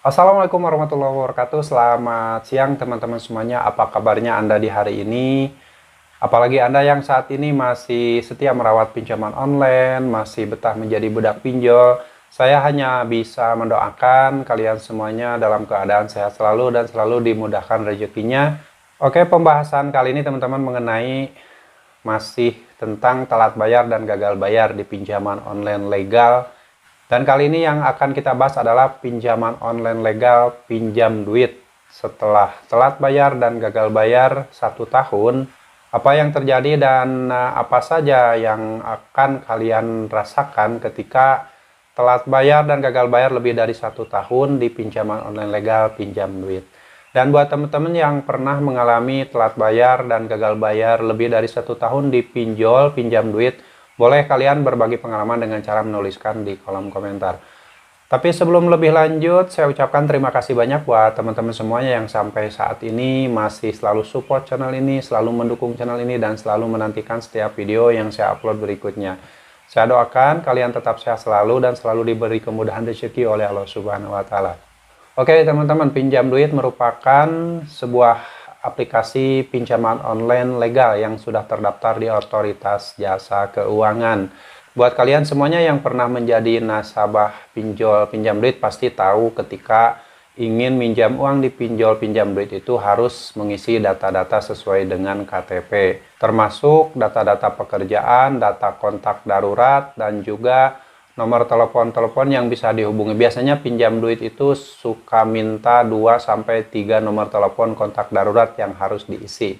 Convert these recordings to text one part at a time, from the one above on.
Assalamualaikum warahmatullahi wabarakatuh. Selamat siang teman-teman semuanya. Apa kabarnya Anda di hari ini? Apalagi Anda yang saat ini masih setia merawat pinjaman online, masih betah menjadi budak pinjol. Saya hanya bisa mendoakan kalian semuanya dalam keadaan sehat selalu dan selalu dimudahkan rezekinya. Oke, pembahasan kali ini teman-teman mengenai masih tentang telat bayar dan gagal bayar di pinjaman online legal. Dan kali ini yang akan kita bahas adalah pinjaman online legal pinjam duit. Setelah telat bayar dan gagal bayar 1 tahun, apa yang terjadi dan apa saja yang akan kalian rasakan ketika telat bayar dan gagal bayar lebih dari 1 tahun di pinjaman online legal pinjam duit. Dan buat teman-teman yang pernah mengalami telat bayar dan gagal bayar lebih dari 1 tahun di pinjol pinjam duit, boleh kalian berbagi pengalaman dengan cara menuliskan di kolom komentar. Tapi sebelum lebih lanjut, saya ucapkan terima kasih banyak buat teman-teman semuanya yang sampai saat ini masih selalu support channel ini, selalu mendukung channel ini, dan selalu menantikan setiap video yang saya upload berikutnya. Saya doakan kalian tetap sehat selalu dan selalu diberi kemudahan rezeki oleh Allah Subhanahu wa Ta'ala. Oke teman-teman, pinjam duit merupakan sebuah aplikasi pinjaman online legal yang sudah terdaftar di Otoritas Jasa Keuangan. Buat kalian semuanya yang pernah menjadi nasabah pinjol pinjam duit pasti tahu ketika ingin minjam uang di pinjol pinjam duit itu harus mengisi data-data sesuai dengan KTP, termasuk data-data pekerjaan, data kontak darurat, dan juga nomor telepon yang bisa dihubungi. Biasanya pinjam duit itu suka minta 2-3 nomor telepon kontak darurat yang harus diisi.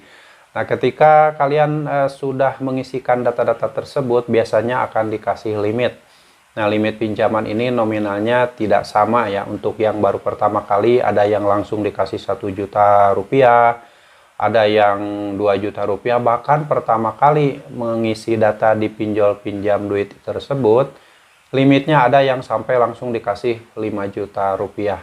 Nah, ketika kalian sudah mengisikan data-data tersebut, biasanya akan dikasih limit. Nah, limit pinjaman ini nominalnya tidak sama ya. Untuk yang baru pertama kali ada yang langsung dikasih 1 juta rupiah, ada yang 2 juta rupiah, bahkan pertama kali mengisi data di pinjol pinjam duit tersebut, limitnya ada yang sampai langsung dikasih 5 juta rupiah.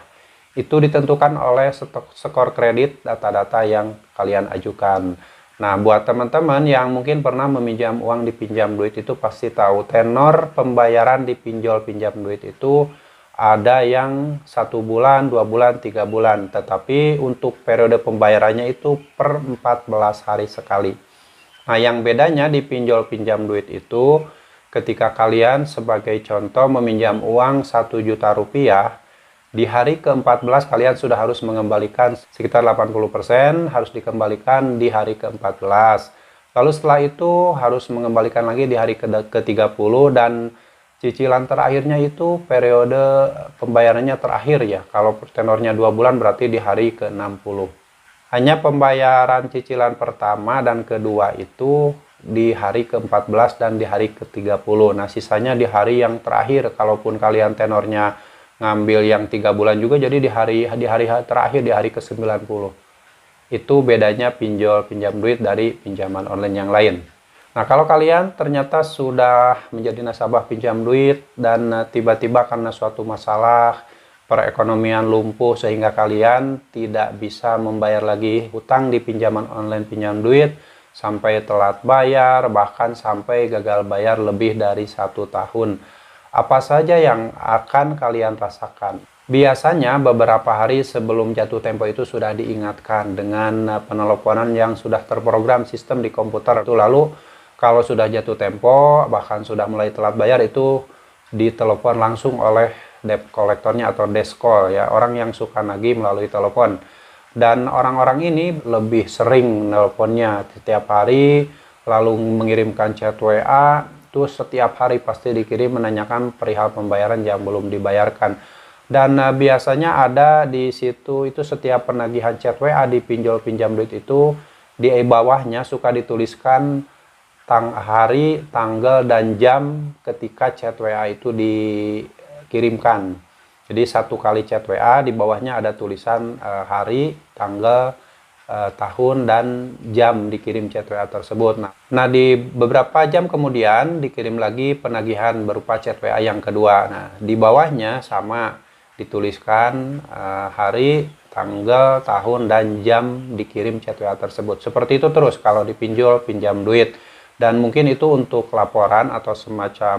Itu ditentukan oleh skor kredit data-data yang kalian ajukan. Nah, buat teman-teman yang mungkin pernah meminjam uang di pinjam duit itu pasti tahu tenor pembayaran di pinjol pinjam duit itu ada yang 1 bulan, 2 bulan, 3 bulan. Tetapi untuk periode pembayarannya itu per 14 hari sekali. Nah, yang bedanya di pinjol pinjam duit itu ketika kalian sebagai contoh meminjam uang 1 juta rupiah, di hari ke-14 kalian sudah harus mengembalikan sekitar 80%, harus dikembalikan di hari ke-14. Lalu setelah itu harus mengembalikan lagi di hari ke-30 dan cicilan terakhirnya itu periode pembayarannya terakhir ya. Kalau tenornya 2 bulan berarti di hari ke-60. Hanya pembayaran cicilan pertama dan kedua itu di hari ke-14 dan di hari ke-30. Nah, sisanya di hari yang terakhir. Kalaupun kalian tenornya ngambil yang 3 bulan juga, jadi di hari terakhir, di hari ke-90. Itu bedanya pinjol pinjam duit dari pinjaman online yang lain. Nah, kalau kalian ternyata sudah menjadi nasabah pinjam duit dan tiba-tiba karena suatu masalah perekonomian lumpuh sehingga kalian tidak bisa membayar lagi hutang di pinjaman online pinjam duit, sampai telat bayar, bahkan sampai gagal bayar lebih dari 1 tahun. Apa saja yang akan kalian rasakan? Biasanya beberapa hari sebelum jatuh tempo itu sudah diingatkan dengan penelponan yang sudah terprogram sistem di komputer. Itu lalu kalau sudah jatuh tempo, bahkan sudah mulai telat bayar itu ditelepon langsung oleh debt kolektornya atau deskol ya, orang yang suka nagih melalui telepon. Dan orang-orang ini lebih sering nelponnya setiap hari, lalu mengirimkan chat WA, itu setiap hari pasti dikirim menanyakan perihal pembayaran yang belum dibayarkan. Dan biasanya ada di situ itu setiap penagihan chat WA di pinjol pinjam duit itu di bawahnya suka dituliskan hari, tanggal, dan jam ketika chat WA itu dikirimkan. Jadi 1 kali chat WA di bawahnya ada tulisan hari, tanggal, tahun, dan jam dikirim chat WA tersebut. Nah, di beberapa jam kemudian dikirim lagi penagihan berupa chat WA yang kedua. Nah, di bawahnya sama dituliskan hari, tanggal, tahun, dan jam dikirim chat WA tersebut. Seperti itu terus kalau dipinjol pinjam duit. Dan mungkin itu untuk laporan atau semacam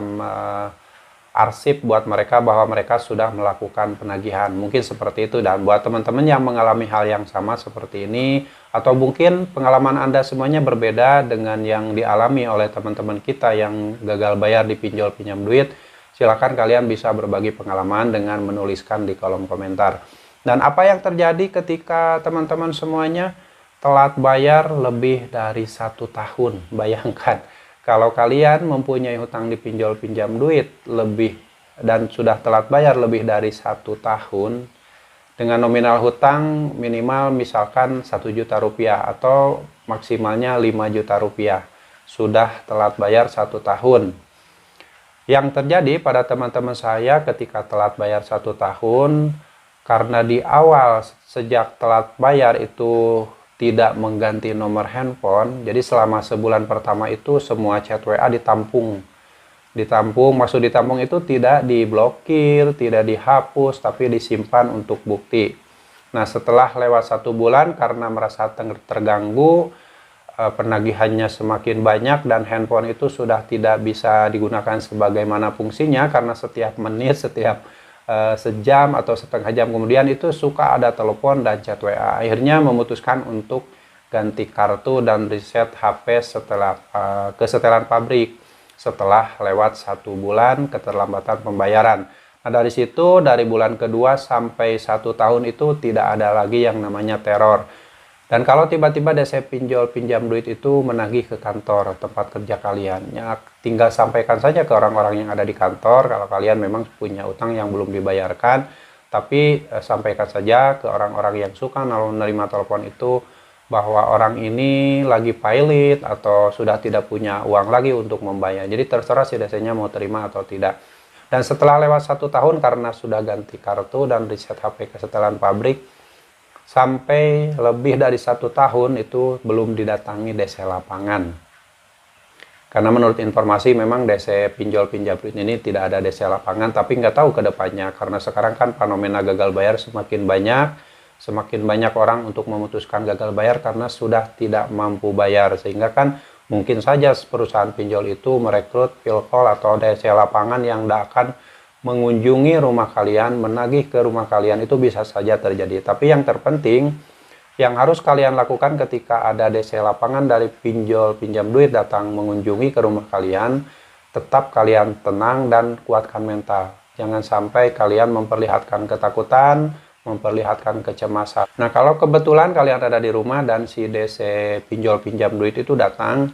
arsip buat mereka bahwa mereka sudah melakukan penagihan. Mungkin seperti itu. Dan buat teman-teman yang mengalami hal yang sama seperti ini, atau mungkin pengalaman Anda semuanya berbeda dengan yang dialami oleh teman-teman kita yang gagal bayar di pinjol pinjam duit, silakan kalian bisa berbagi pengalaman dengan menuliskan di kolom komentar. Dan apa yang terjadi ketika teman-teman semuanya telat bayar lebih dari 1 tahun? Bayangkan, kalau kalian mempunyai hutang di pinjol pinjam duit lebih dan sudah telat bayar lebih dari 1 tahun, dengan nominal hutang minimal misalkan 1 juta rupiah atau maksimalnya 5 juta rupiah, sudah telat bayar 1 tahun. Yang terjadi pada teman-teman saya ketika telat bayar 1 tahun, karena di awal sejak telat bayar itu tidak mengganti nomor handphone, jadi selama sebulan pertama itu semua chat WA ditampung. Maksud ditampung itu tidak diblokir, tidak dihapus, tapi disimpan untuk bukti. Nah, setelah lewat 1 bulan karena merasa terganggu, penagihannya semakin banyak dan handphone itu sudah tidak bisa digunakan sebagaimana fungsinya, karena setiap menit, setiap sejam atau setengah jam kemudian itu suka ada telepon dan chat WA. Akhirnya memutuskan untuk ganti kartu dan reset HP setelah kesetelan pabrik setelah lewat 1 bulan keterlambatan pembayaran. Nah, dari situ dari bulan kedua sampai 1 tahun itu tidak ada lagi yang namanya teror. Dan kalau tiba-tiba DC pinjol pinjam duit itu menagih ke kantor tempat kerja kalian, ya tinggal sampaikan saja ke orang-orang yang ada di kantor kalau kalian memang punya utang yang belum dibayarkan, tapi sampaikan saja ke orang-orang yang suka menerima telepon itu bahwa orang ini lagi pilot atau sudah tidak punya uang lagi untuk membayar. Jadi terserah si DC-nya mau terima atau tidak. Dan setelah lewat 1 tahun karena sudah ganti kartu dan reset HP kesetelan pabrik, sampai lebih dari 1 tahun itu belum didatangi DC lapangan. Karena menurut informasi memang DC pinjol pinjam duit ini tidak ada DC lapangan, tapi nggak tahu ke depannya. Karena sekarang kan fenomena gagal bayar semakin banyak orang untuk memutuskan gagal bayar karena sudah tidak mampu bayar. Sehingga kan mungkin saja perusahaan pinjol itu merekrut pilkol atau DC lapangan yang tidak akan mengunjungi rumah kalian, menagih ke rumah kalian, itu bisa saja terjadi. Tapi yang terpenting, yang harus kalian lakukan ketika ada DC lapangan dari pinjol pinjam duit datang mengunjungi ke rumah kalian, tetap kalian tenang dan kuatkan mental. Jangan sampai kalian memperlihatkan ketakutan, memperlihatkan kecemasan. Nah, kalau kebetulan kalian ada di rumah dan si DC pinjol pinjam duit itu datang,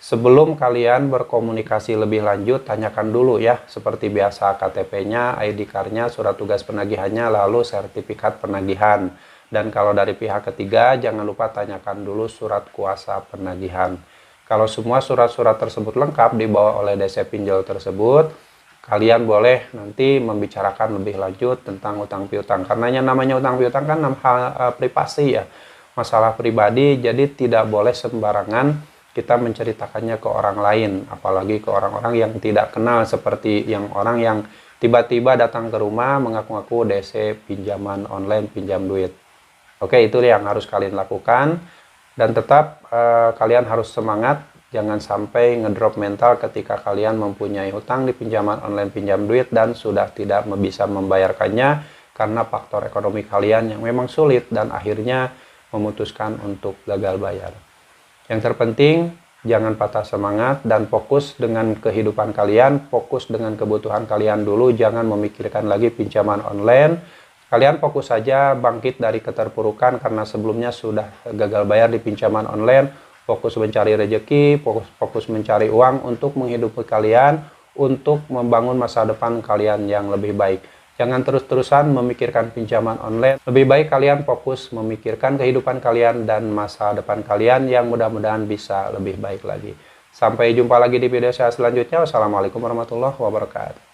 sebelum kalian berkomunikasi lebih lanjut, tanyakan dulu ya, seperti biasa KTP-nya, ID card-nya, surat tugas penagihannya, lalu sertifikat penagihan. Dan kalau dari pihak ketiga, jangan lupa tanyakan dulu surat kuasa penagihan. Kalau semua surat-surat tersebut lengkap dibawa oleh DC pinjol tersebut, kalian boleh nanti membicarakan lebih lanjut tentang utang piutang. Karena yang namanya utang piutang kan hal privasi ya, masalah pribadi, jadi tidak boleh sembarangan kita menceritakannya ke orang lain, apalagi ke orang-orang yang tidak kenal, seperti yang orang yang tiba-tiba datang ke rumah mengaku-ngaku DC pinjaman online pinjam duit. Oke, itu yang harus kalian lakukan. Dan tetap kalian harus semangat, jangan sampai ngedrop mental ketika kalian mempunyai hutang di pinjaman online pinjam duit dan sudah tidak bisa membayarkannya karena faktor ekonomi kalian yang memang sulit dan akhirnya memutuskan untuk gagal bayar. Yang terpenting, jangan patah semangat dan fokus dengan kehidupan kalian, fokus dengan kebutuhan kalian dulu, jangan memikirkan lagi pinjaman online. Kalian fokus saja bangkit dari keterpurukan karena sebelumnya sudah gagal bayar di pinjaman online, fokus mencari rezeki, fokus mencari uang untuk menghidupi kalian, untuk membangun masa depan kalian yang lebih baik. Jangan terus-terusan memikirkan pinjaman online. Lebih baik kalian fokus memikirkan kehidupan kalian dan masa depan kalian yang mudah-mudahan bisa lebih baik lagi. Sampai jumpa lagi di video saya selanjutnya. Wassalamualaikum warahmatullahi wabarakatuh.